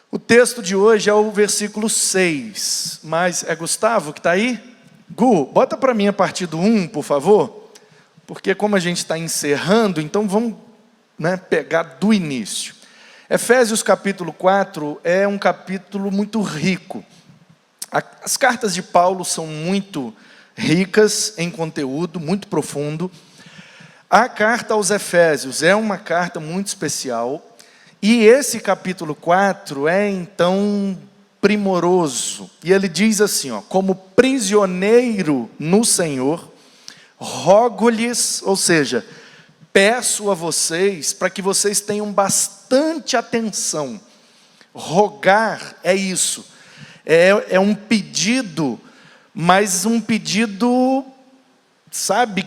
O texto de hoje é o versículo 6, mas é Gustavo que está aí? Gu, bota para mim a partir do 1, por favor, porque como a gente está encerrando, então vamos pegar do início. Efésios capítulo 4 é um capítulo muito rico. As cartas de Paulo são muito ricas em conteúdo, muito profundo. A carta aos Efésios é uma carta muito especial. E esse capítulo 4 é então primoroso. E ele diz assim, como prisioneiro no Senhor, rogo-lhes, ou seja, peço a vocês para que vocês tenham bastante atenção. Rogar é isso, é um pedido, mas um pedido,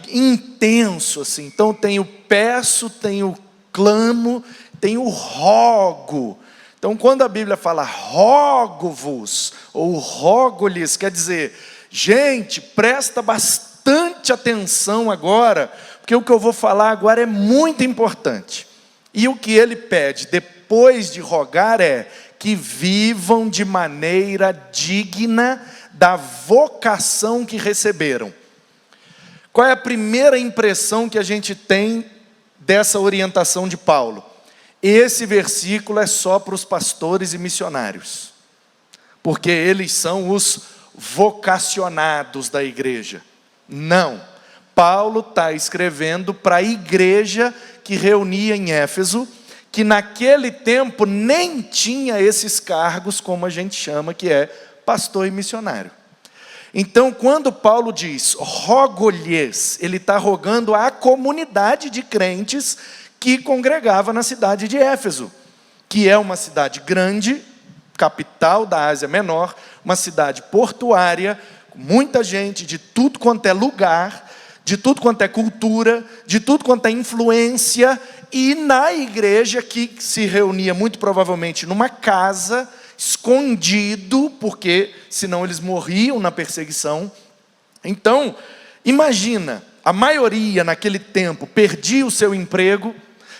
intenso assim. Então tem o peço, tem o clamo, tem o rogo. Então quando a Bíblia fala rogo-vos, ou rogo-lhes, quer dizer, gente, presta bastante atenção agora, porque o que eu vou falar agora é muito importante. E o que ele pede depois de rogar é que vivam de maneira digna da vocação que receberam. Qual é a primeira impressão que a gente tem dessa orientação de Paulo? Esse versículo é só para os pastores e missionários, porque eles são os vocacionados da igreja. Não. Paulo está escrevendo para a igreja que reunia em Éfeso, que naquele tempo nem tinha esses cargos, como a gente chama, que é pastor e missionário. Então, quando Paulo diz, rogo-lhes, ele está rogando à comunidade de crentes que congregava na cidade de Éfeso, que é uma cidade grande, capital da Ásia Menor, uma cidade portuária, com muita gente de tudo quanto é lugar, de tudo quanto é cultura, de tudo quanto é influência, e na igreja que se reunia muito provavelmente numa casa, escondido, porque senão eles morriam na perseguição. Então, imagina, a maioria naquele tempo perdia o seu emprego,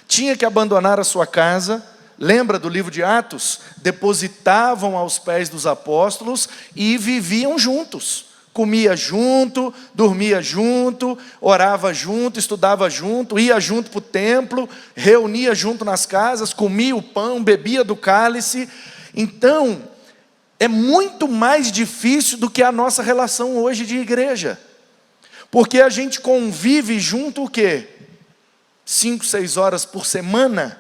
tinha que abandonar a sua casa. Lembra do livro de Atos? Depositavam aos pés dos apóstolos e viviam juntos. Comia junto, dormia junto, orava junto, estudava junto, ia junto para o templo, reunia junto nas casas, comia o pão, bebia do cálice. Então, é muito mais difícil do que a nossa relação hoje de igreja. Porque a gente convive junto o quê? 5, 6 horas por semana.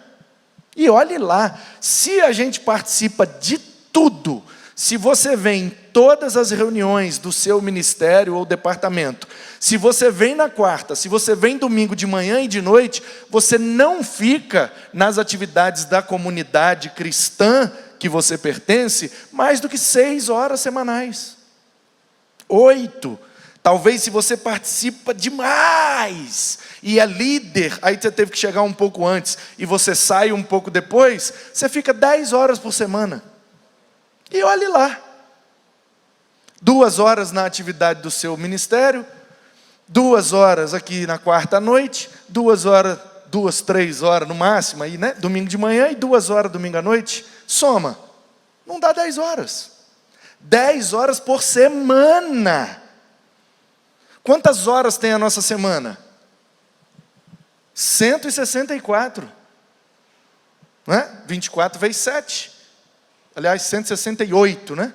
E olhe lá, se a gente participa de tudo, se você vem em todas as reuniões do seu ministério ou departamento, se você vem na quarta, se você vem domingo de manhã e de noite, você não fica nas atividades da comunidade cristã que você pertence mais do que 6 horas semanais. 8. Talvez se você participa demais e é líder, aí você teve que chegar um pouco antes e você sai um pouco depois, você fica 10 horas por semana. E olhe lá, 2 horas na atividade do seu ministério, 2 horas aqui na quarta à noite, 2 horas, 2, 3 horas no máximo, aí, domingo de manhã e 2 horas domingo à noite, soma, não dá 10 horas. 10 horas por semana. Quantas horas tem a nossa semana? 164. Não é? 24 vezes 7. Aliás, 168, né?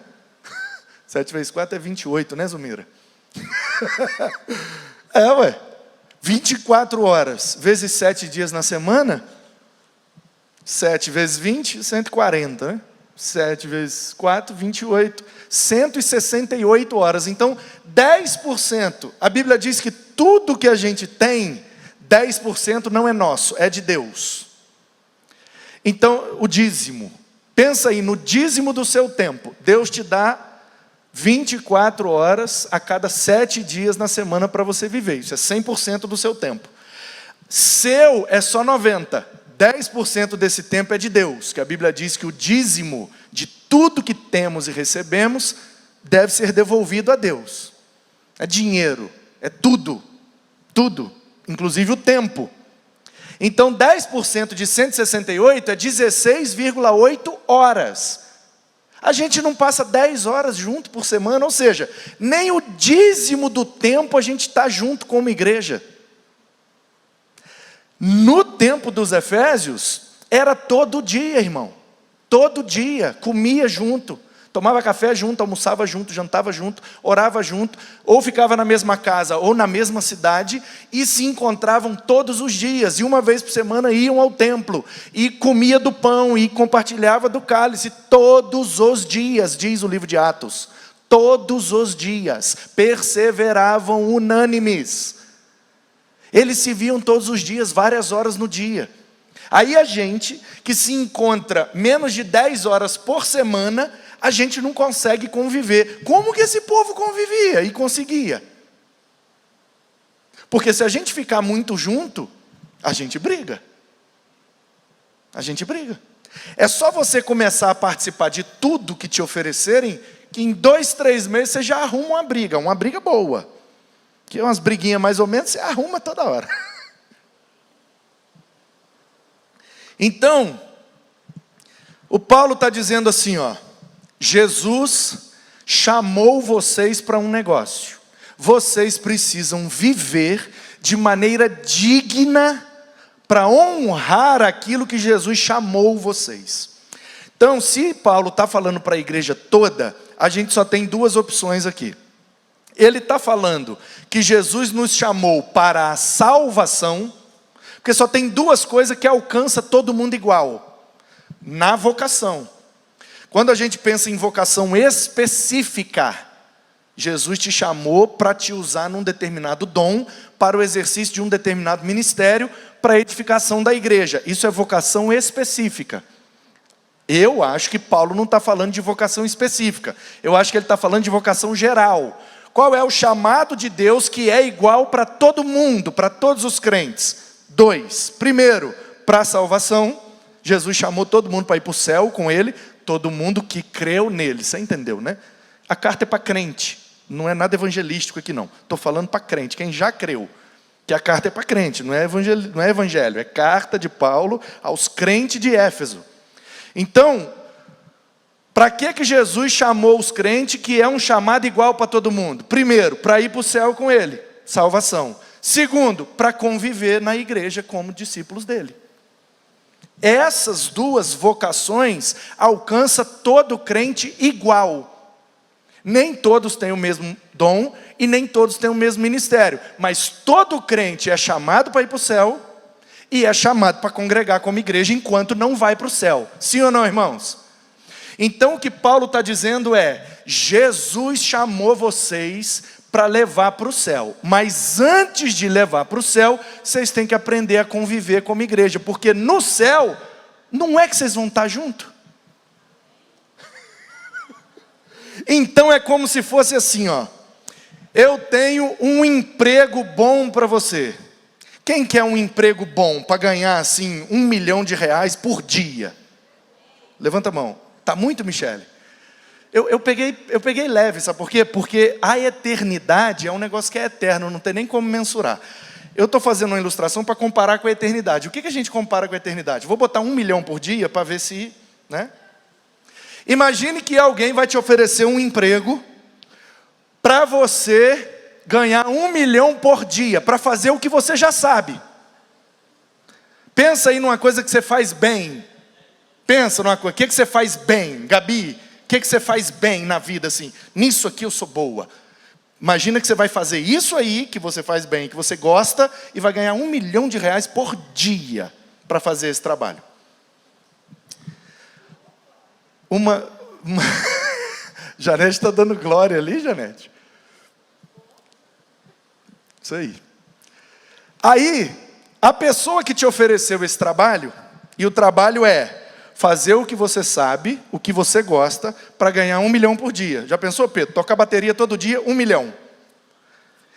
7 vezes 4 é 28, né, Zumira? 24 horas vezes 7 dias na semana, 7 vezes 20, 140, né? 7 vezes 4, 28. 168 horas. Então, 10%. A Bíblia diz que tudo que a gente tem, 10% não é nosso, é de Deus. Então, o dízimo. Pensa aí no dízimo do seu tempo. Deus te dá 24 horas a cada 7 dias na semana para você viver. Isso é 100% do seu tempo. Seu é só 90%. 10% desse tempo é de Deus, que a Bíblia diz que o dízimo de tudo que temos e recebemos deve ser devolvido a Deus. É dinheiro, é tudo, inclusive o tempo. Então 10% de 168 é 16,8 horas A gente não passa 10 horas junto por semana, ou seja, nem o dízimo do tempo a gente está junto como igreja. No tempo dos Efésios, era todo dia, irmão. Todo dia, comia junto, tomava café junto, almoçava junto, jantava junto, orava junto, ou ficava na mesma casa, ou na mesma cidade, e se encontravam todos os dias, e uma vez por semana iam ao templo, e comia do pão, e compartilhava do cálice, todos os dias, diz o livro de Atos, todos os dias, perseveravam unânimes, eles se viam todos os dias, várias horas no dia. Aí a gente, que se encontra menos de 10 horas por semana, a gente não consegue conviver. Como que esse povo convivia e conseguia? Porque se a gente ficar muito junto, a gente briga. A gente briga. É só você começar a participar de tudo que te oferecerem, que em 2, 3 meses você já arruma uma briga boa. Que umas briguinhas mais ou menos, você arruma toda hora. Então, o Paulo está dizendo assim, ó, Jesus chamou vocês para um negócio. Vocês precisam viver de maneira digna para honrar aquilo que Jesus chamou vocês. Então, se Paulo está falando para a igreja toda, a gente só tem 2 opções aqui. Ele está falando que Jesus nos chamou para a salvação, porque só tem 2 coisas que alcança todo mundo igual. Na vocação. Quando a gente pensa em vocação específica, Jesus te chamou para te usar num determinado dom, para o exercício de um determinado ministério, para a edificação da igreja. Isso é vocação específica. Eu acho que Paulo não está falando de vocação específica. Eu acho que ele está falando de vocação geral. Qual é o chamado de Deus que é igual para todo mundo, para todos os crentes? 2. Primeiro, para a salvação. Jesus chamou todo mundo para ir para o céu com ele. Todo mundo que creu nele. Você entendeu, né? A carta é para crente. Não é nada evangelístico aqui não. Estou falando para crente. Quem já creu. Que a carta é para crente. Não é evangelho. É carta de Paulo aos crentes de Éfeso. Então, para que Jesus chamou os crentes, que é um chamado igual para todo mundo? Primeiro, para ir para o céu com ele. Salvação. Segundo, para conviver na igreja como discípulos dele. Essas 2 vocações alcançam todo crente igual. Nem todos têm o mesmo dom e nem todos têm o mesmo ministério. Mas todo crente é chamado para ir para o céu e é chamado para congregar como igreja enquanto não vai para o céu. Sim ou não, irmãos? Então o que Paulo está dizendo é, Jesus chamou vocês para levar para o céu. Mas antes de levar para o céu, vocês têm que aprender a conviver como igreja. Porque no céu, não é que vocês vão estar juntos. Então é como se fosse assim, ó. Eu tenho um emprego bom para você. Quem quer um emprego bom para ganhar assim R$1 milhão por dia? Levanta a mão. Tá muito, Michele? Eu peguei leve, sabe por quê? Porque a eternidade é um negócio que é eterno, não tem nem como mensurar. Eu estou fazendo uma ilustração para comparar com a eternidade. O que a gente compara com a eternidade? Vou botar R$1 milhão por dia para ver se... né? Imagine que alguém vai te oferecer um emprego para você ganhar R$1 milhão por dia, para fazer o que você já sabe. Pensa aí numa coisa que você faz bem. Pensa numa coisa, o que você faz bem, Gabi? O que você faz bem na vida assim? Nisso aqui eu sou boa. Imagina que você vai fazer isso aí, que você faz bem, que você gosta, e vai ganhar R$1 milhão por dia para fazer esse trabalho. Janete está dando glória ali, Janete. Isso aí. Aí, a pessoa que te ofereceu esse trabalho, e o trabalho é fazer o que você sabe, o que você gosta, para ganhar R$1 milhão por dia. Já pensou, Pedro? Toca a bateria todo dia, R$1 milhão.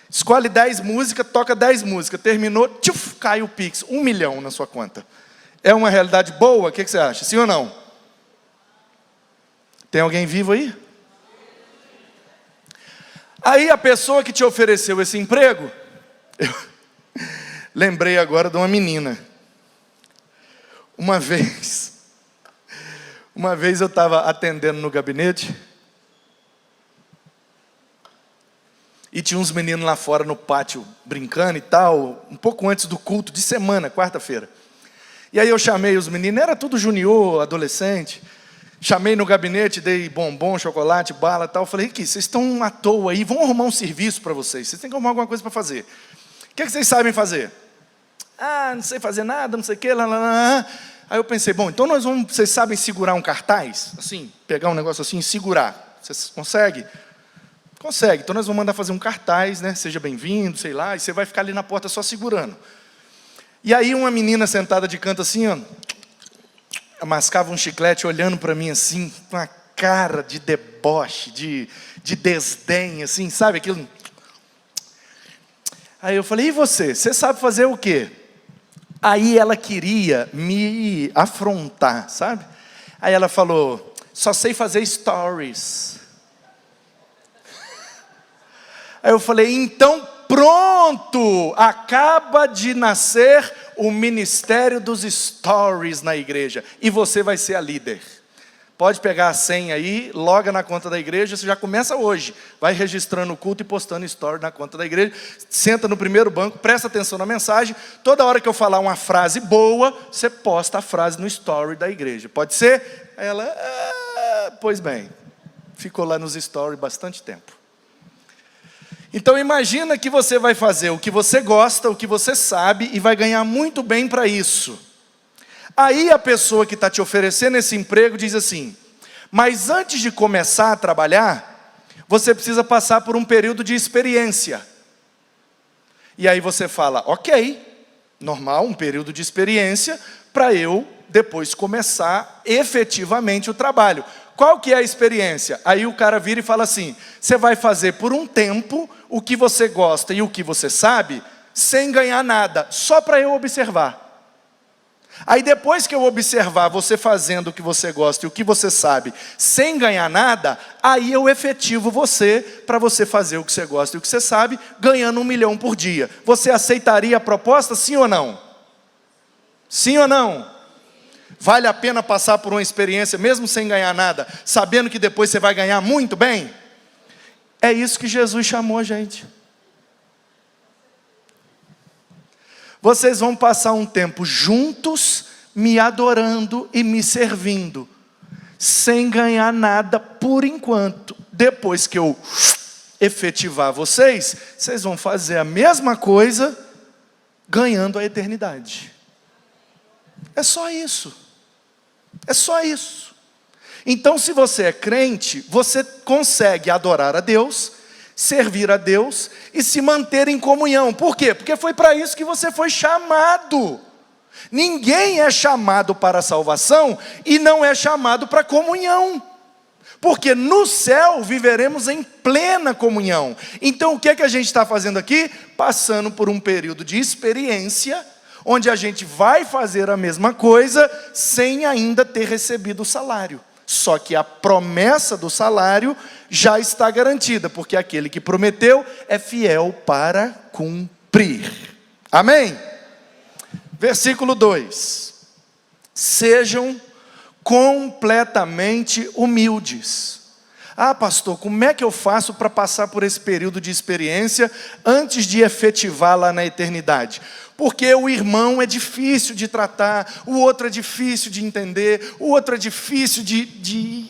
Escolhe 10 músicas, toca 10 músicas. Terminou, tchuf, cai o Pix. R$1 milhão na sua conta. É uma realidade boa? O que você acha? Sim ou não? Tem alguém vivo aí? Aí a pessoa que te ofereceu esse emprego, eu lembrei agora de uma menina. Uma vez Uma vez eu estava atendendo no gabinete e tinha uns meninos lá fora no pátio brincando e tal, um pouco antes do culto de semana, quarta-feira. E aí eu chamei os meninos, era tudo junior, adolescente. Chamei no gabinete, dei bombom, chocolate, bala e tal. Falei, Ricky, vocês estão à toa aí, vamos arrumar um serviço para vocês. Vocês têm que arrumar alguma coisa para fazer. O que vocês sabem fazer? Ah, não sei fazer nada, não sei o quê, lá, lá, lá. Aí eu pensei, bom, então vocês sabem segurar um cartaz? Assim, pegar um negócio assim e segurar. Vocês conseguem? Consegue. Então nós vamos mandar fazer um cartaz, né? Seja bem-vindo, sei lá, e você vai ficar ali na porta só segurando. E aí uma menina sentada de canto assim, ó, mascava um chiclete olhando para mim assim, com uma cara de deboche, de desdém, assim, sabe aquilo? Aí eu falei, e você? Você sabe fazer o quê? Aí ela queria me afrontar, sabe? Aí ela falou, só sei fazer stories. Aí eu falei, então pronto, acaba de nascer o ministério dos stories na igreja, e você vai ser a líder. Pode pegar a senha aí, loga na conta da igreja, você já começa hoje, vai registrando o culto e postando story na conta da igreja, senta no primeiro banco, presta atenção na mensagem, toda hora que eu falar uma frase boa, você posta a frase no story da igreja, pode ser? Aí ela, pois bem, ficou lá nos stories bastante tempo. Então imagina que você vai fazer o que você gosta, o que você sabe, e vai ganhar muito bem para isso. Aí a pessoa que está te oferecendo esse emprego diz assim, mas antes de começar a trabalhar, você precisa passar por um período de experiência. E aí você fala, ok, normal, um período de experiência, para eu depois começar efetivamente o trabalho. Qual que é a experiência? Aí o cara vira e fala assim, você vai fazer por um tempo o que você gosta e o que você sabe, sem ganhar nada, só para eu observar. Aí depois que eu observar você fazendo o que você gosta e o que você sabe, sem ganhar nada, aí eu efetivo você, para você fazer o que você gosta e o que você sabe, ganhando 1 milhão por dia. Você aceitaria a proposta, sim ou não? Sim ou não? Vale a pena passar por uma experiência, mesmo sem ganhar nada, sabendo que depois você vai ganhar muito bem? É isso que Jesus chamou a gente. Vocês vão passar um tempo juntos, me adorando e me servindo, sem ganhar nada por enquanto. Depois que eu efetivar vocês, vocês vão fazer a mesma coisa, ganhando a eternidade. É só isso. É só isso. Então, se você é crente, você consegue adorar a Deus, servir a Deus e se manter em comunhão. Por quê? Porque foi para isso que você foi chamado. Ninguém é chamado para a salvação e não é chamado para comunhão. Porque no céu viveremos em plena comunhão. Então o que é que a gente está fazendo aqui? Passando por um período de experiência, onde a gente vai fazer a mesma coisa sem ainda ter recebido o salário. Só que a promessa do salário já está garantida, porque aquele que prometeu é fiel para cumprir. Amém? Versículo 2. Sejam completamente humildes. Ah, pastor, como é que eu faço para passar por esse período de experiência antes de efetivá-la na eternidade? Porque o irmão é difícil de tratar, o outro é difícil de entender, o outro é difícil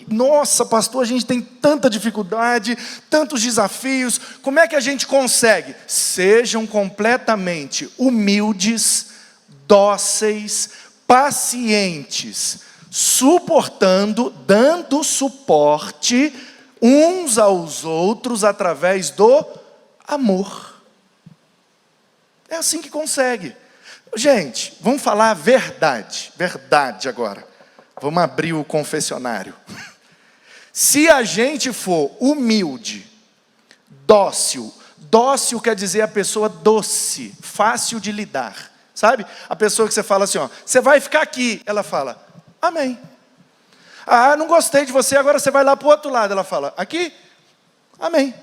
Nossa, pastor, a gente tem tanta dificuldade, tantos desafios, como é que a gente consegue? Sejam completamente humildes, dóceis, pacientes, suportando, dando suporte uns aos outros através do amor. É assim que consegue. Gente, vamos falar a verdade. Verdade agora. Vamos abrir o confessionário. Se a gente for humilde, dócil. Dócil quer dizer a pessoa doce, fácil de lidar. Sabe? A pessoa que você fala assim, ó, você vai ficar aqui. Ela fala, amém. Ah, não gostei de você, agora você vai lá para o outro lado. Ela fala, aqui? Amém.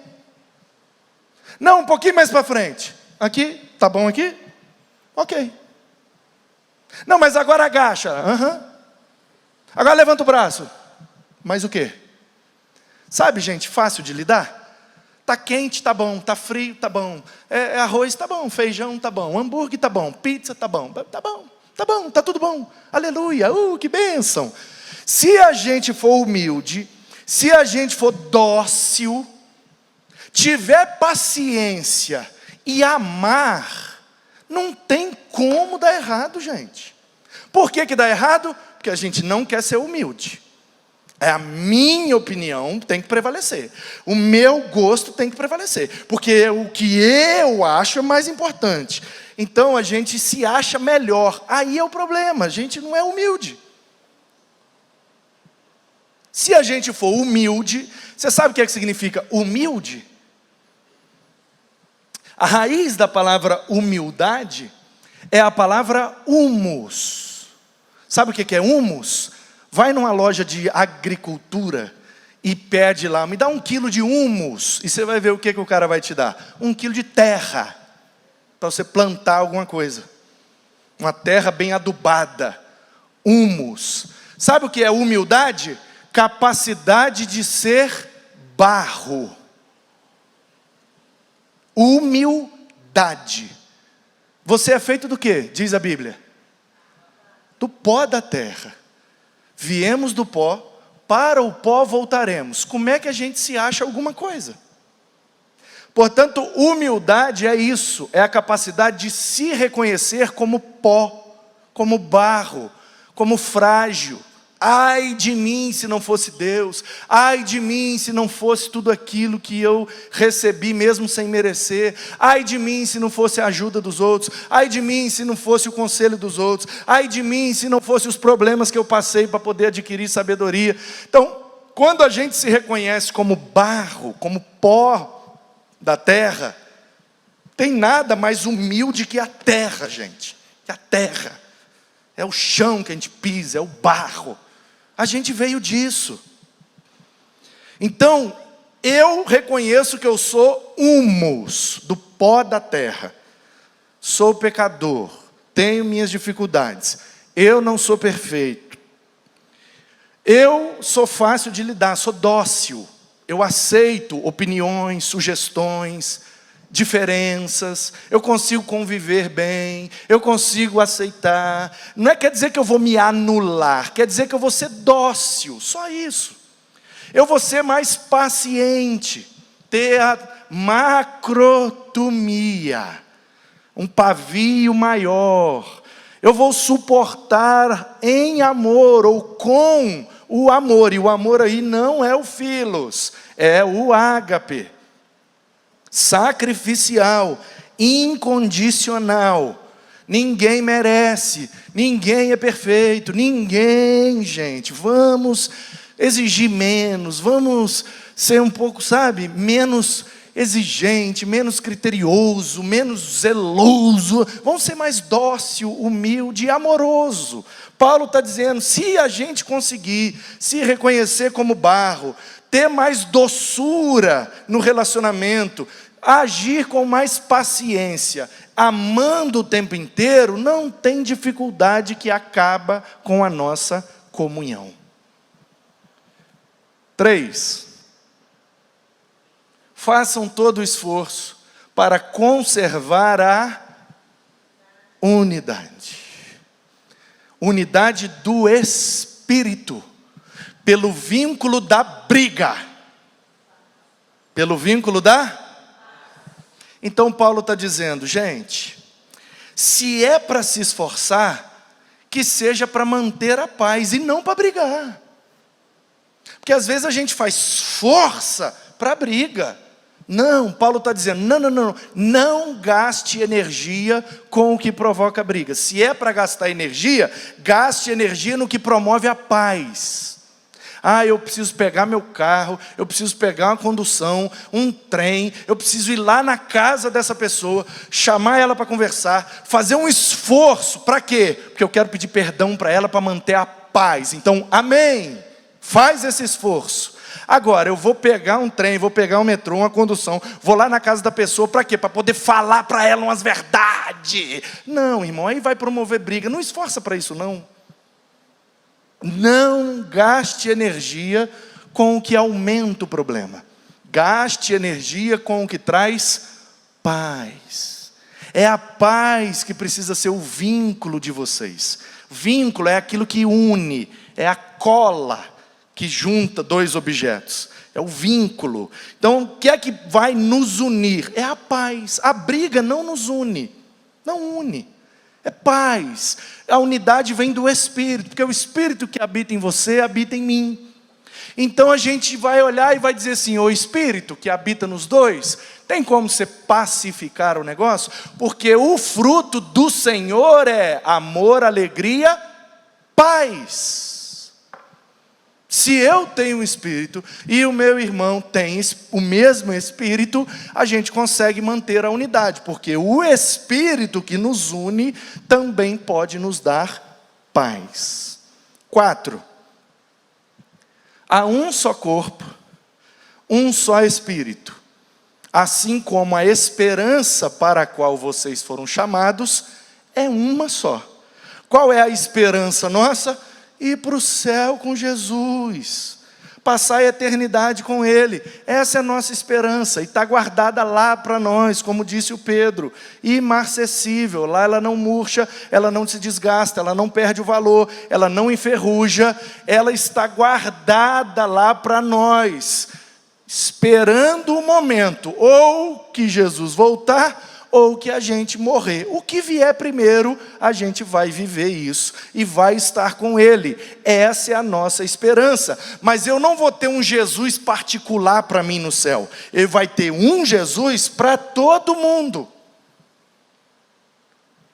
Não, um pouquinho mais para frente. Aqui? Tá bom aqui? Ok. Não, mas agora agacha. Agora levanta o braço. Mas o quê? Sabe, gente, fácil de lidar? Tá quente, tá bom. Tá frio, tá bom. Arroz, tá bom. Feijão, tá bom. Hambúrguer, tá bom. Pizza, tá bom. Tá bom, tá bom, tá tudo bom. Aleluia, que bênção. Se a gente for humilde, se a gente for dócil, tiver paciência e amar, não tem como dar errado, gente. Por que dá errado? Porque a gente não quer ser humilde. É a minha opinião tem que prevalecer. O meu gosto tem que prevalecer. Porque o que eu acho é mais importante. Então a gente se acha melhor. Aí é o problema, a gente não é humilde. Se a gente for humilde, você sabe o que significa humilde? A raiz da palavra humildade é a palavra humus. Sabe o que é humus? Vai numa loja de agricultura e pede lá, me dá 1 quilo de humus. E você vai ver o que o cara vai te dar. 1 quilo de terra, para você plantar alguma coisa. Uma terra bem adubada. Humus. Sabe o que é humildade? Capacidade de ser barro. Humildade. Você é feito do quê? Diz a Bíblia. Do pó da terra. Viemos do pó, para o pó voltaremos. Como é que a gente se acha alguma coisa? Portanto, humildade é isso. É a capacidade de se reconhecer como pó, como barro, como frágil. Ai de mim se não fosse Deus, ai de mim se não fosse tudo aquilo que eu recebi mesmo sem merecer, ai de mim se não fosse a ajuda dos outros, ai de mim se não fosse o conselho dos outros, ai de mim se não fosse os problemas que eu passei para poder adquirir sabedoria. Então, quando a gente se reconhece como barro, como pó da terra, tem nada mais humilde que a terra, gente, que a terra, é o chão que a gente pisa, é o barro. A gente veio disso. Então, eu reconheço que eu sou humus, do pó da terra. Sou pecador, tenho minhas dificuldades. Eu não sou perfeito. Eu sou fácil de lidar, sou dócil. Eu aceito opiniões, sugestões, diferenças, eu consigo conviver bem, eu consigo aceitar. Não quer dizer que eu vou me anular, quer dizer que eu vou ser dócil, só isso. Eu vou ser mais paciente, ter a macrotomia, um pavio maior. Eu vou suportar em amor ou com o amor, e o amor aí não é o philos, é o ágape. Sacrificial, incondicional. Ninguém merece, ninguém é perfeito, ninguém, gente. Vamos exigir menos, vamos ser um pouco, menos exigente, menos criterioso, menos zeloso. Vamos ser mais dócil, humilde e amoroso. Paulo está dizendo, se a gente conseguir se reconhecer como barro, ter mais doçura no relacionamento, agir com mais paciência, amando o tempo inteiro, não tem dificuldade que acaba com a nossa comunhão. 3. Façam todo o esforço para conservar a unidade. Unidade do Espírito, pelo vínculo da briga. Pelo vínculo da... Então Paulo está dizendo, gente, se é para se esforçar, que seja para manter a paz e não para brigar. Porque às vezes a gente faz força para briga. Não, Paulo está dizendo, não gaste energia com o que provoca briga. Se é para gastar energia, gaste energia no que promove a paz. Eu preciso pegar meu carro, eu preciso pegar uma condução, um trem, eu preciso ir lá na casa dessa pessoa, chamar ela para conversar, fazer um esforço, para quê? Porque eu quero pedir perdão para ela, para manter a paz. Então, amém, faz esse esforço. Agora, eu vou pegar um trem, vou pegar um metrô, uma condução, vou lá na casa da pessoa, para quê? Para poder falar para ela umas verdades. Não, irmão, aí vai promover briga, não esforça para isso não. Não gaste energia com o que aumenta o problema. Gaste energia com o que traz paz. É a paz que precisa ser o vínculo de vocês. Vínculo é aquilo que une, é a cola que junta dois objetos. É o vínculo. Então, o que é que vai nos unir? É a paz. A briga não nos une. Não une. É paz. A unidade vem do Espírito, porque é o Espírito que habita em você, habita em mim. Então a gente vai olhar e vai dizer assim, o Espírito que habita nos dois, tem como você pacificar o negócio? Porque o fruto do Senhor é amor, alegria, paz. Se eu tenho um Espírito e o meu irmão tem o mesmo Espírito, a gente consegue manter a unidade, porque o Espírito que nos une também pode nos dar paz. 4. Há um só corpo, um só Espírito, assim como a esperança para a qual vocês foram chamados é uma só. Qual é a esperança nossa? Ir para o céu com Jesus, passar a eternidade com Ele. Essa é a nossa esperança, e está guardada lá para nós, como disse o Pedro, imarcessível. Lá ela não murcha, ela não se desgasta, ela não perde o valor, ela não enferruja, ela está guardada lá para nós, esperando o momento, ou que Jesus voltar, ou que a gente morrer. O que vier primeiro, a gente vai viver isso e vai estar com Ele. Essa é a nossa esperança. Mas eu não vou ter um Jesus particular para mim no céu. Ele vai ter um Jesus para todo mundo.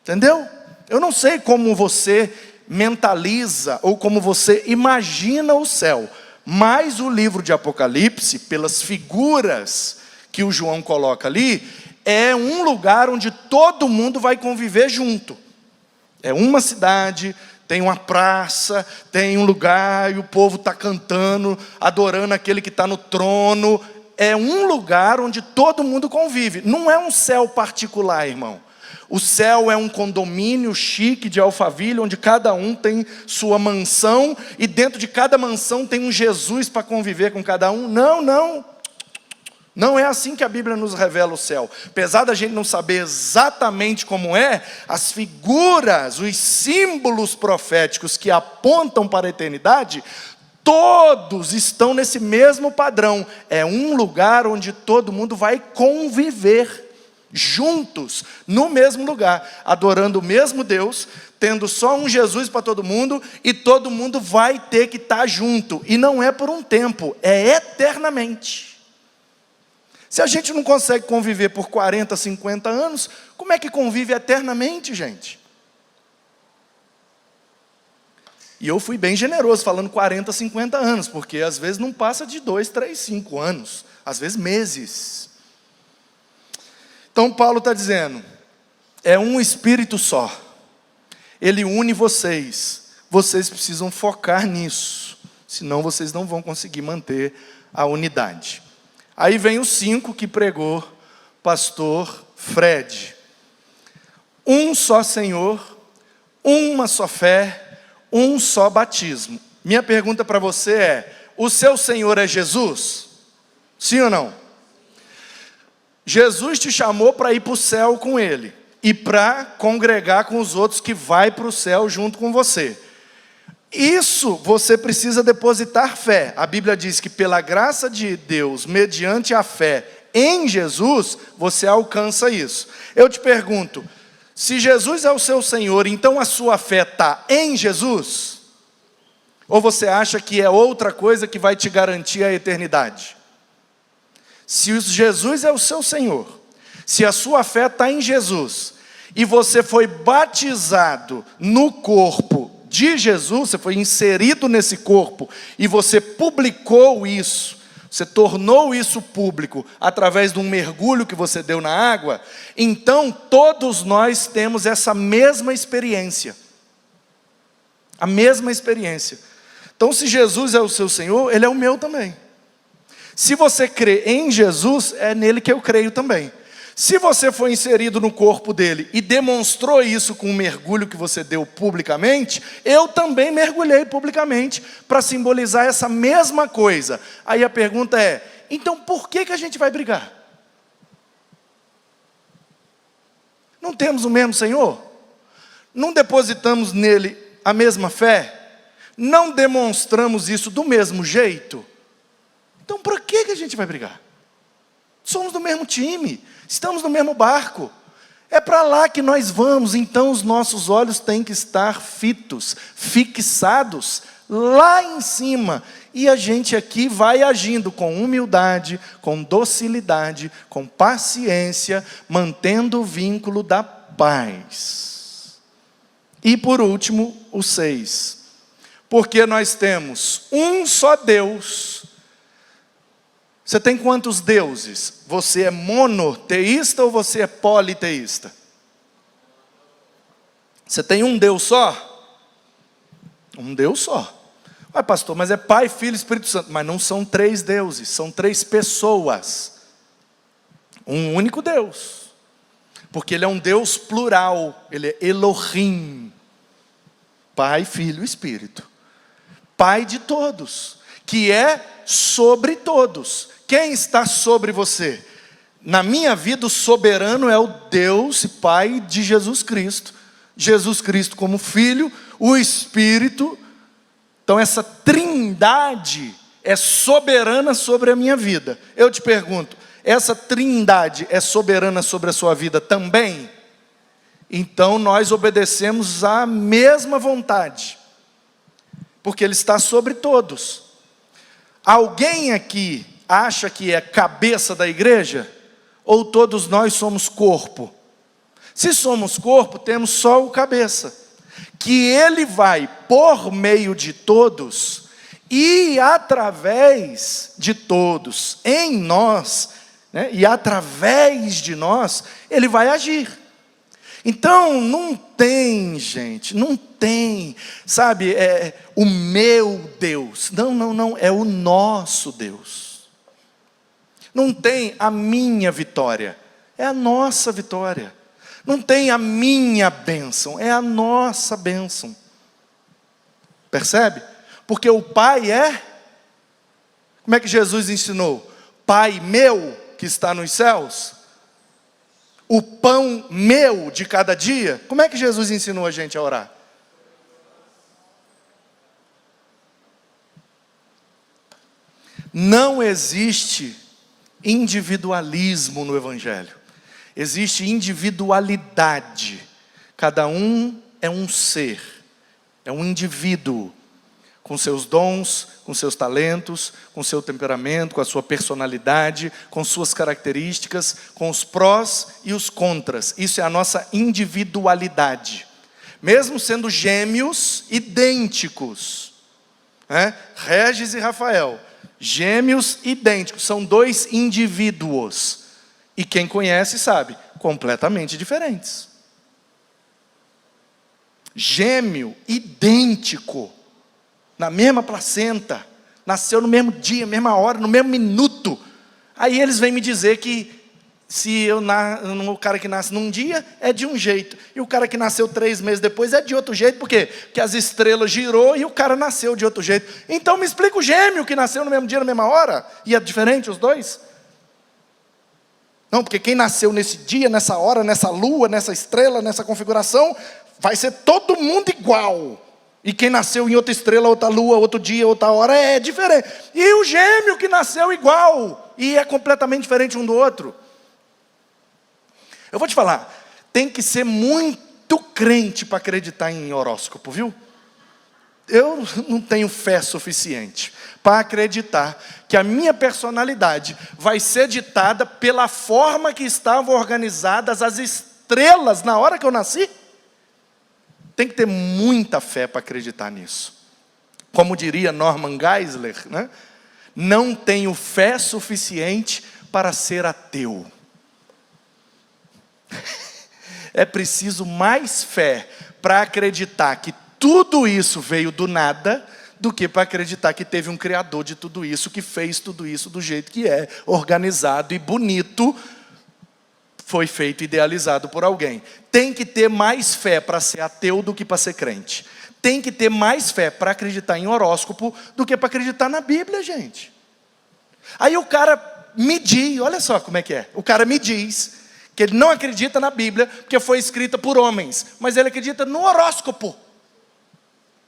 Entendeu? Eu não sei como você mentaliza ou como você imagina o céu, mas o livro de Apocalipse, pelas figuras que o João coloca ali, é um lugar onde todo mundo vai conviver junto. É uma cidade, tem uma praça, tem um lugar, e o povo está cantando, adorando aquele que está no trono. É um lugar onde todo mundo convive. Não é um céu particular, irmão. O céu é um condomínio chique de Alphaville, onde cada um tem sua mansão, e dentro de cada mansão tem um Jesus para conviver com cada um. Não, não. Não é assim que a Bíblia nos revela o céu. Apesar da gente não saber exatamente como é, as figuras, os símbolos proféticos que apontam para a eternidade, todos estão nesse mesmo padrão. É um lugar onde todo mundo vai conviver juntos, no mesmo lugar, adorando o mesmo Deus, tendo só um Jesus para todo mundo, e todo mundo vai ter que estar junto. E não é por um tempo, é eternamente. Se a gente não consegue conviver por 40, 50 anos, como é que convive eternamente, gente? E eu fui bem generoso, falando 40, 50 anos, porque às vezes não passa de 2, 3, 5 anos, às vezes meses. Então Paulo está dizendo, é um Espírito só, Ele une vocês precisam focar nisso, senão vocês não vão conseguir manter a unidade. Aí vem o 5 que pregou pastor Fred. Um só Senhor, uma só fé, um só batismo. Minha pergunta para você é, o seu Senhor é Jesus? Sim ou não? Jesus te chamou para ir para o céu com Ele, e para congregar com os outros que vai para o céu junto com você. Isso você precisa depositar fé. A Bíblia diz que pela graça de Deus, mediante a fé em Jesus, você alcança isso. Eu te pergunto, se Jesus é o seu Senhor, então a sua fé está em Jesus? Ou você acha que é outra coisa que vai te garantir a eternidade? Se Jesus é o seu Senhor, se a sua fé está em Jesus, e você foi batizado no corpo de Jesus, você foi inserido nesse corpo, e você publicou isso, você tornou isso público, através de um mergulho que você deu na água, então todos nós temos essa mesma experiência. A mesma experiência. Então se Jesus é o seu Senhor, Ele é o meu também. Se você crê em Jesus, é nele que eu creio também. Se você foi inserido no corpo dele e demonstrou isso com o mergulho que você deu publicamente, eu também mergulhei publicamente para simbolizar essa mesma coisa. Aí a pergunta é, então por que a gente vai brigar? Não temos o mesmo Senhor? Não depositamos nele a mesma fé? Não demonstramos isso do mesmo jeito? Então por que a gente vai brigar? Somos do mesmo time, estamos no mesmo barco. É para lá que nós vamos, então os nossos olhos têm que estar fixados lá em cima. E a gente aqui vai agindo com humildade, com docilidade, com paciência, mantendo o vínculo da paz. E por último, o 6. Porque nós temos um só Deus. Você tem quantos deuses? Você é monoteísta ou você é politeísta? Você tem um Deus só? Um Deus só. Ué, pastor, mas é Pai, Filho e Espírito Santo. Mas não são 3 deuses, são 3 pessoas. Um único Deus. Porque Ele é um Deus plural. Ele é Elohim. Pai, Filho e Espírito. Pai de todos. Que é sobre todos. Quem está sobre você? Na minha vida, o soberano é o Deus e Pai de Jesus Cristo. Jesus Cristo como Filho, o Espírito. Então essa trindade é soberana sobre a minha vida. Eu te pergunto, essa trindade é soberana sobre a sua vida também? Então nós obedecemos à mesma vontade. Porque Ele está sobre todos. Alguém aqui acha que é cabeça da igreja? Ou todos nós somos corpo? Se somos corpo, temos só o cabeça. Que Ele vai por meio de todos e através de todos, em nós, né, e através de nós, Ele vai agir. Então, não tem, gente, não tem, sabe, o meu Deus. Não, é o nosso Deus. Não tem a minha vitória, é a nossa vitória. Não tem a minha bênção, é a nossa bênção. Percebe? Porque o Pai é, como é que Jesus ensinou? Pai meu que está nos céus, o pão meu de cada dia. Como é que Jesus ensinou a gente a orar? Não existe individualismo no Evangelho. Existe individualidade. Cada um é um ser, é um indivíduo, com seus dons, com seus talentos, com seu temperamento, com a sua personalidade, com suas características, com os prós e os contras. Isso é a nossa individualidade. Mesmo sendo gêmeos idênticos, né? Regis e Rafael, gêmeos idênticos, são 2 indivíduos. E quem conhece sabe, completamente diferentes. Gêmeo, idêntico, na mesma placenta, nasceu no mesmo dia, mesma hora, no mesmo minuto. Aí eles vêm me dizer que o cara que nasce num dia é de um jeito, e o cara que nasceu 3 meses depois é de outro jeito. Por quê? Porque as estrelas girou e o cara nasceu de outro jeito. Então me explica o gêmeo que nasceu no mesmo dia, na mesma hora, e é diferente os dois? Não, porque quem nasceu nesse dia, nessa hora, nessa lua, nessa estrela, nessa configuração, vai ser todo mundo igual. E quem nasceu em outra estrela, outra lua, outro dia, outra hora, é diferente. E o gêmeo que nasceu igual, e é completamente diferente um do outro. Eu vou te falar, tem que ser muito crente para acreditar em horóscopo, viu? Eu não tenho fé suficiente para acreditar que a minha personalidade vai ser ditada pela forma que estavam organizadas as estrelas na hora que eu nasci. Tem que ter muita fé para acreditar nisso. Como diria Norman Geisler, né? Não tenho fé suficiente para ser ateu. É preciso mais fé para acreditar que tudo isso veio do nada, do que para acreditar que teve um criador de tudo isso, que fez tudo isso do jeito que é, organizado e bonito, foi feito idealizado por alguém. Tem que ter mais fé para ser ateu do que para ser crente. Tem que ter mais fé para acreditar em horóscopo do que para acreditar na Bíblia, gente. Aí o cara me diz, olha só como é que é. O cara me diz que ele não acredita na Bíblia porque foi escrita por homens, mas ele acredita no horóscopo.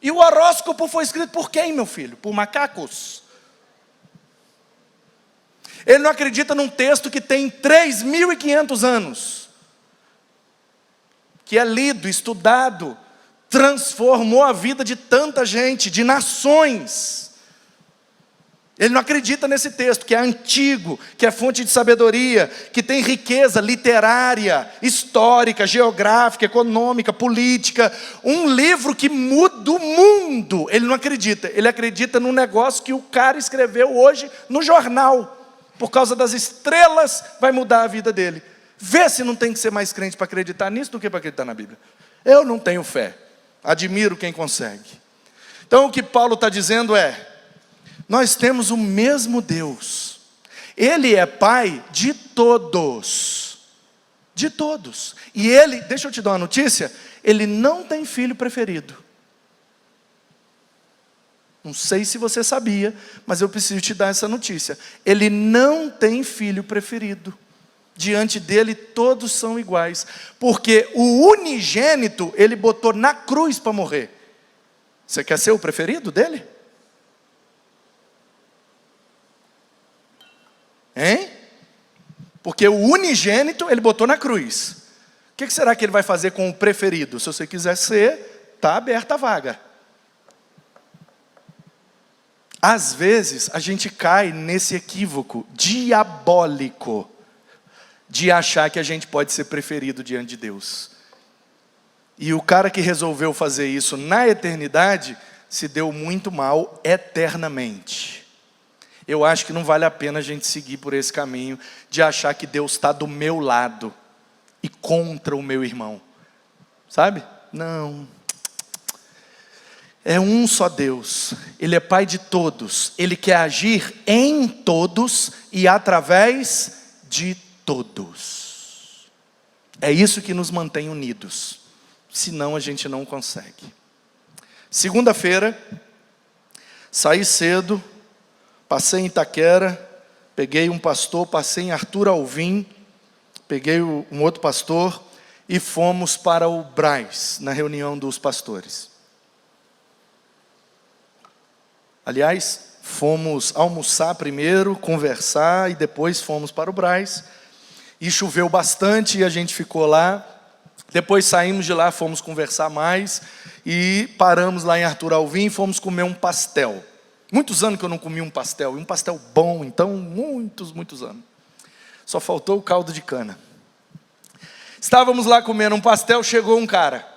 E o horóscopo foi escrito por quem, meu filho? Por macacos. Ele não acredita num texto que tem 3.500 anos, que é lido, estudado, transformou a vida de tanta gente, de nações. Ele não acredita nesse texto, que é antigo, que é fonte de sabedoria, que tem riqueza literária, histórica, geográfica, econômica, política. Um livro que muda o mundo. Ele não acredita. Ele acredita num negócio que o cara escreveu hoje no jornal. Por causa das estrelas, vai mudar a vida dele. Vê se não tem que ser mais crente para acreditar nisso do que para acreditar na Bíblia. Eu não tenho fé. Admiro quem consegue. Então o que Paulo está dizendo é: nós temos o mesmo Deus. Ele é Pai de todos. De todos. E Ele, deixa eu te dar uma notícia, Ele não tem filho preferido. Não sei se você sabia, mas eu preciso te dar essa notícia. Ele não tem filho preferido. Diante dele todos são iguais. Porque o unigênito, Ele botou na cruz para morrer. Você quer ser o preferido dele? Hein? Porque o unigênito Ele botou na cruz. O que será que Ele vai fazer com o preferido? Se você quiser ser, está aberta a vaga. Às vezes a gente cai nesse equívoco diabólico de achar que a gente pode ser preferido diante de Deus. E o cara que resolveu fazer isso na eternidade se deu muito mal eternamente. Eu acho que não vale a pena a gente seguir por esse caminho de achar que Deus está do meu lado e contra o meu irmão. Sabe? Não. É um só Deus. Ele é Pai de todos. Ele quer agir em todos e através de todos. É isso que nos mantém unidos. Senão a gente não consegue. Segunda-feira, saí cedo, passei em Itaquera, peguei um pastor, passei em Arthur Alvim, peguei um outro pastor e fomos para o Brás, na reunião dos pastores. Aliás, fomos almoçar primeiro, conversar e depois fomos para o Brás. E choveu bastante e a gente ficou lá. Depois saímos de lá, fomos conversar mais e paramos lá em Arthur Alvim e fomos comer um pastel. Muitos anos que eu não comi um pastel, e um pastel bom, então muitos anos. Só faltou o caldo de cana. Estávamos lá comendo um pastel, chegou um cara.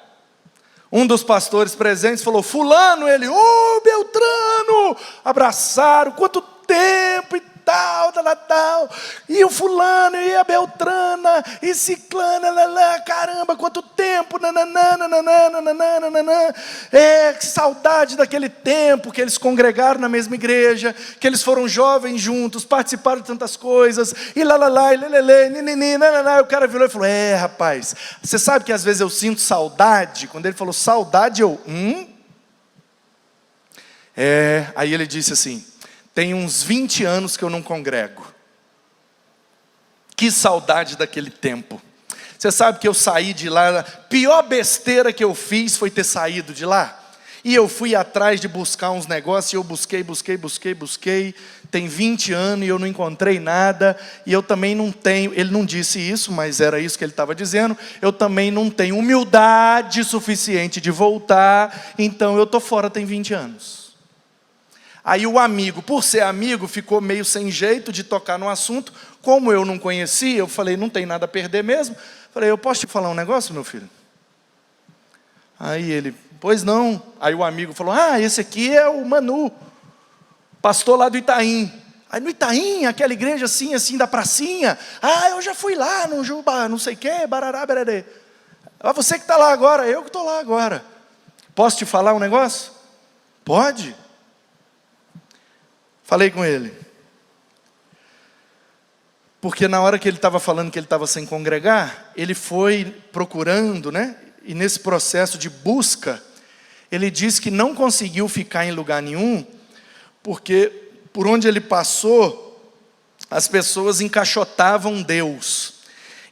Um dos pastores presentes falou: fulano, ele, ô Beltrano, abraçaram, quanto tempo e tal. E o fulano, e a Beltrana, e ciclana, caramba, quanto tempo, que saudade daquele tempo que eles congregaram na mesma igreja, que eles foram jovens juntos, participaram de tantas coisas, e o cara virou e falou: rapaz, você sabe que às vezes eu sinto saudade? Quando ele falou saudade, eu, aí ele disse assim: tem uns 20 anos que eu não congrego. Que saudade daquele tempo. Você sabe que eu saí de lá, a pior besteira que eu fiz foi ter saído de lá. E eu fui atrás de buscar uns negócios, e eu busquei. Tem 20 anos e eu não encontrei nada. E eu também não tenho, ele não disse isso, mas era isso que ele estava dizendo. Eu também não tenho humildade suficiente de voltar, então eu estou fora tem 20 anos. Aí o amigo, por ser amigo, ficou meio sem jeito de tocar no assunto. Como eu não conhecia, eu falei: não tem nada a perder mesmo. Falei: eu posso te falar um negócio, meu filho? Aí ele: pois não. Aí o amigo falou: esse aqui é o Manu, pastor lá do Itaim. Aí no Itaim, aquela igreja assim da pracinha. Eu já fui lá no Juba, não sei o que, barará, bererê. Você que está lá agora, eu que estou lá agora. Posso te falar um negócio? Pode. Falei com ele: Porque na hora que ele estava falando que ele estava sem congregar, ele foi procurando, né? E nesse processo de busca, ele disse que não conseguiu ficar em lugar nenhum, porque por onde ele passou, as pessoas encaixotavam Deus.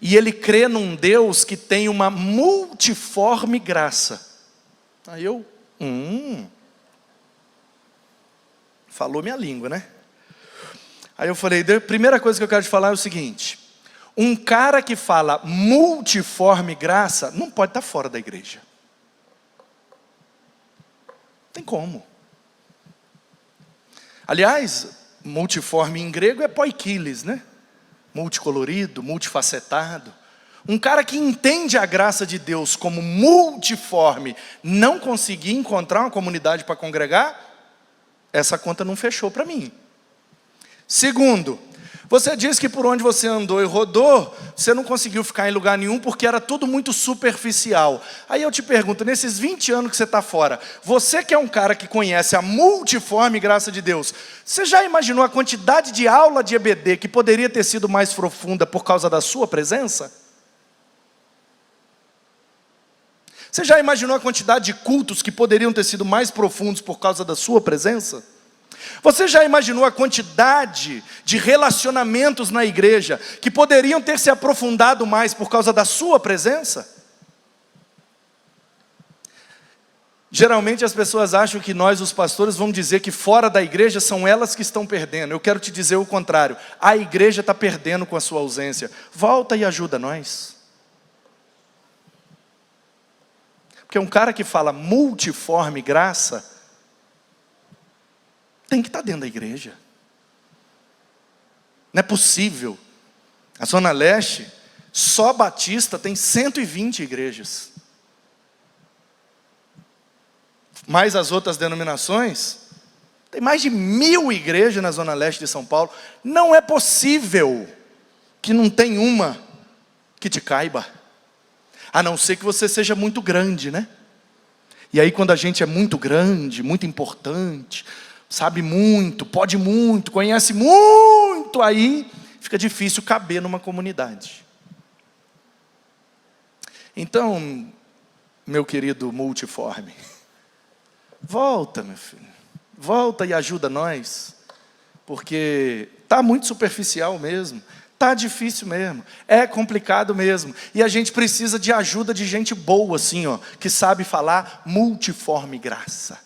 E ele crê num Deus que tem uma multiforme graça. Aí eu, falou minha língua, né? Aí eu falei, a primeira coisa que eu quero te falar é o seguinte: um cara que fala multiforme graça não pode estar fora da igreja. Tem como. Aliás, multiforme em grego é poikilis, né? Multicolorido, multifacetado. Um cara que entende a graça de Deus como multiforme, não conseguir encontrar uma comunidade para congregar, essa conta não fechou para mim. Segundo, você diz que por onde você andou e rodou, você não conseguiu ficar em lugar nenhum porque era tudo muito superficial. Aí eu te pergunto, nesses 20 anos que você está fora, você que é um cara que conhece a multiforme graça de Deus, você já imaginou a quantidade de aula de EBD que poderia ter sido mais profunda por causa da sua presença? Você já imaginou a quantidade de cultos que poderiam ter sido mais profundos por causa da sua presença? Você já imaginou a quantidade de relacionamentos na igreja que poderiam ter se aprofundado mais por causa da sua presença? Geralmente as pessoas acham que nós, os pastores, vamos dizer que fora da igreja são elas que estão perdendo. Eu quero te dizer o contrário. A igreja está perdendo com a sua ausência. Volta e ajuda nós. Porque um cara que fala multiforme graça tem que estar dentro da igreja. Não é possível. A Zona Leste, só Batista, tem 120 igrejas. Mais as outras denominações, tem mais de 1000 igrejas na Zona Leste de São Paulo. Não é possível que não tenha uma que te caiba. A não ser que você seja muito grande, né? E aí quando a gente é muito grande, muito importante, sabe muito, pode muito, conhece muito, aí fica difícil caber numa comunidade. Então, meu querido multiforme, volta, meu filho, volta e ajuda nós, porque está muito superficial mesmo, está difícil mesmo, é complicado mesmo, e a gente precisa de ajuda de gente boa assim, ó, que sabe falar multiforme graça.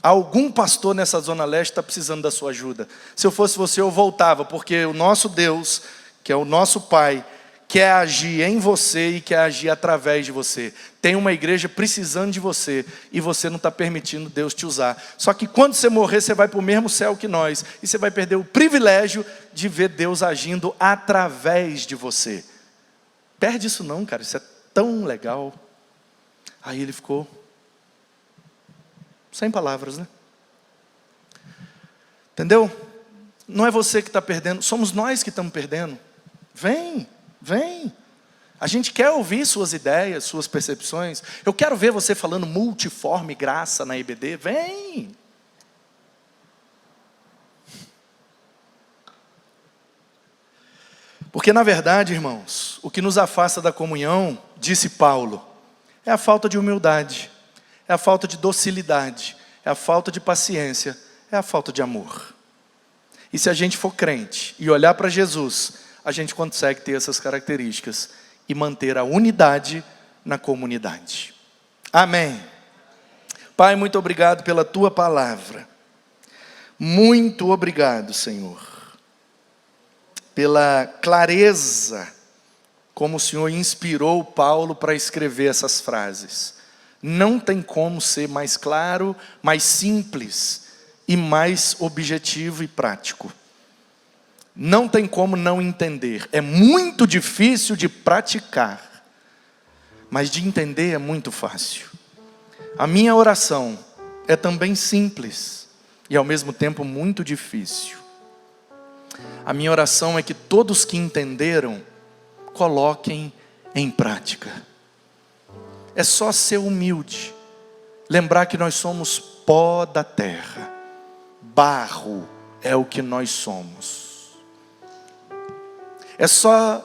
Algum pastor nessa Zona Leste está precisando da sua ajuda. Se eu fosse você, eu voltava, porque o nosso Deus, que é o nosso Pai, quer agir em você e quer agir através de você. Tem uma igreja precisando de você e você não está permitindo Deus te usar. Só que quando você morrer, você vai para o mesmo céu que nós e você vai perder o privilégio de ver Deus agindo através de você. Perde isso não, cara, isso é tão legal. Aí ele ficou sem palavras, né? Entendeu? Não é você que está perdendo, somos nós que estamos perdendo. Vem, vem. A gente quer ouvir suas ideias, suas percepções. Eu quero ver você falando multiforme graça na EBD. Vem. Porque na verdade, irmãos, o que nos afasta da comunhão, disse Paulo, é a falta de humildade. É a falta de docilidade, é a falta de paciência, é a falta de amor. E se a gente for crente e olhar para Jesus, a gente consegue ter essas características e manter a unidade na comunidade. Amém. Pai, muito obrigado pela Tua palavra. Muito obrigado, Senhor, pela clareza como o Senhor inspirou Paulo para escrever essas frases. Não tem como ser mais claro, mais simples e mais objetivo e prático. Não tem como não entender. É muito difícil de praticar, mas de entender é muito fácil. A minha oração é também simples e ao mesmo tempo muito difícil. A minha oração é que todos que entenderam coloquem em prática. É só ser humilde, lembrar que nós somos pó da terra, barro é o que nós somos. É só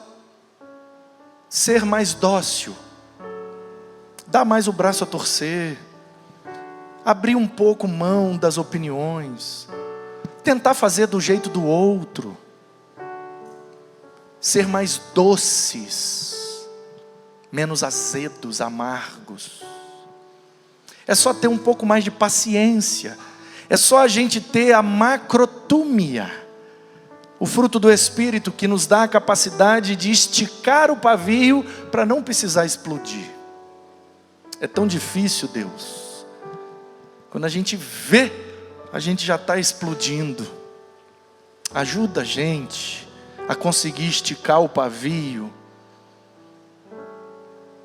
ser mais dócil, dar mais o braço a torcer, abrir um pouco mão das opiniões, tentar fazer do jeito do outro, ser mais doces, menos azedos, amargos. É só ter um pouco mais de paciência. É só a gente ter a macrotúmia, o fruto do Espírito que nos dá a capacidade de esticar o pavio para não precisar explodir. É tão difícil, Deus. Quando a gente vê, a gente já está explodindo. Ajuda a gente a conseguir esticar o pavio,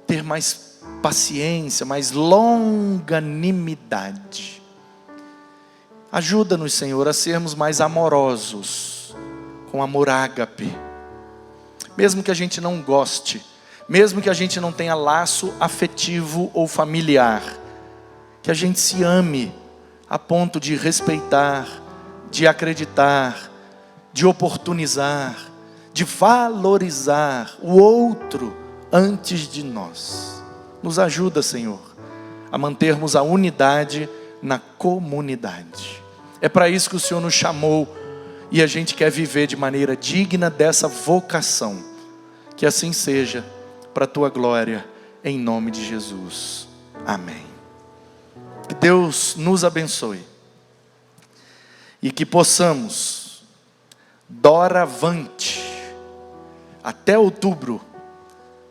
ter mais paciência, mais longanimidade. Ajuda-nos, Senhor, a sermos mais amorosos, com amor ágape. Mesmo que a gente não goste, mesmo que a gente não tenha laço afetivo ou familiar, que a gente se ame a ponto de respeitar, de acreditar, de oportunizar, de valorizar o outro antes de nós. Nos ajuda, Senhor, a mantermos a unidade na comunidade. É para isso que o Senhor nos chamou e a gente quer viver de maneira digna dessa vocação. Que assim seja, para a tua glória, em nome de Jesus. Amém. Que Deus nos abençoe e que possamos, doravante, até outubro,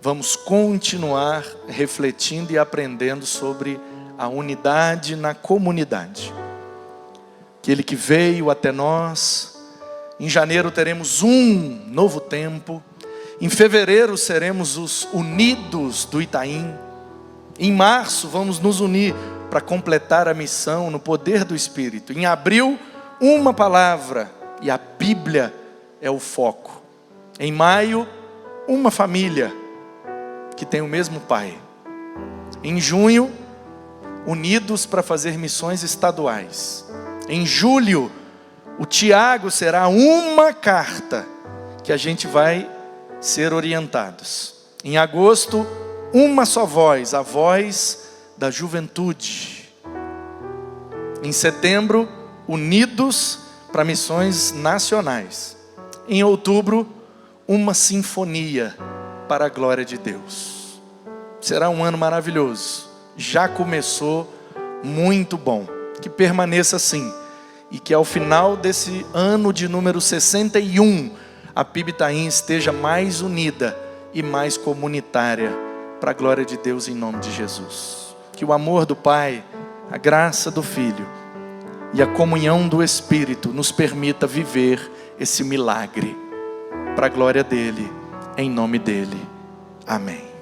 vamos continuar refletindo e aprendendo sobre a unidade na comunidade. Aquele que veio até nós. Em janeiro teremos um novo tempo. Em fevereiro seremos os unidos do Itaim. Em março vamos nos unir para completar a missão no poder do Espírito. Em abril, uma palavra e a Bíblia é o foco. Em maio, uma família que tem o mesmo pai. Em junho, unidos para fazer missões estaduais. Em julho, o Tiago será uma carta que a gente vai ser orientados. Em agosto, uma só voz, a voz da juventude. Em setembro, unidos para missões nacionais. Em outubro, uma sinfonia para a glória de Deus. Será um ano maravilhoso. Já começou muito bom. Que permaneça assim. E que ao final desse ano de número 61, a PIB Itaim esteja mais unida e mais comunitária para a glória de Deus em nome de Jesus. Que o amor do Pai, a graça do Filho e a comunhão do Espírito nos permita viver esse milagre para a glória dele, em nome dele. Amém.